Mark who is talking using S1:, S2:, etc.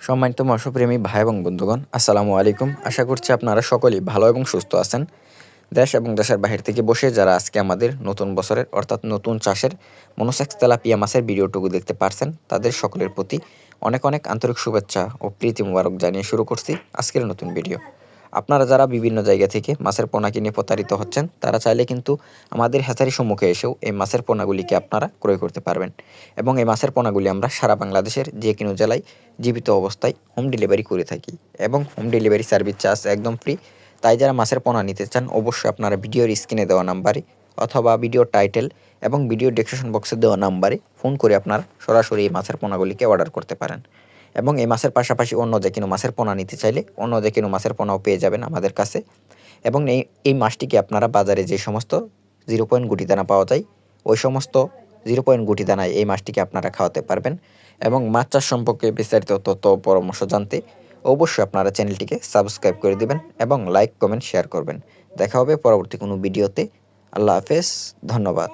S1: সম্মানিত মৎস্যপ্রেমী ভাই এবং বন্ধুগণ, আসসালামু আলাইকুম। আশা করছি আপনারা সকলেই ভালো এবং সুস্থ আছেন। দেশ এবং দেশের বাহির থেকে বসে যারা আজকে আমাদের নতুন বছরের অর্থাৎ নতুন চাষের মনোসেক্স তেলাপিয়া মাছের ভিডিওটুকু দেখতে পারছেন, তাদের সকলের প্রতি অনেক অনেক আন্তরিক শুভেচ্ছা ও প্রীতি মুবারক জানিয়ে শুরু করছি আজকের নতুন ভিডিও। আপনারা যারা বিভিন্ন জায়গা থেকে মাছের পোনা কিনে প্রতারিত হচ্ছেন, তারা চাইলে কিন্তু আমাদের হ্যাচারি সম্মুখে এসেও এই মাছের পোনাগুলিকে আপনারা ক্রয় করতে পারবেন। এবং এই মাছের পোনাগুলি আমরা সারা বাংলাদেশের যে কোনো জেলায় জীবিত অবস্থায় হোম ডেলিভারি করে থাকি এবং হোম ডেলিভারি সার্ভিস চার্জ একদম ফ্রি। তাই যারা মাছের পোনা নিতে চান, অবশ্যই আপনারা ভিডিওর স্ক্রিনে দেওয়া নাম্বারে অথবা ভিডিও টাইটেল এবং ভিডিও ডেসক্রিপশন বক্সে দেওয়া নাম্বারে ফোন করে আপনারা সরাসরি এই মাছের পোনাগুলিকে অর্ডার করতে পারেন। এবং এই মাছের পাশাপাশি অন্য যে কোনো মাছের পোনা নিতে চাইলে অন্য যে কোনো মাছের পোনাও পেয়ে যাবেন আমাদের কাছে। এবং এই মাছটিকে আপনারা বাজারে যে সমস্ত 0 পয়েন্ট গুটি দানা পাওয়া যায়, ওই সমস্ত 0 পয়েন্ট গুটি দানায় এই মাছটিকে আপনারা খাওয়াতে পারবেন। এবং মাছ চাষ সম্পর্কে বিস্তারিত তথ্য ও পরামর্শ জানতে অবশ্যই আপনারা চ্যানেলটিকে সাবস্ক্রাইব করে দিবেন এবং লাইক, কমেন্ট, শেয়ার করবেন। দেখা হবে পরবর্তী কোনো ভিডিওতে। আল্লাহ হাফেজ, ধন্যবাদ।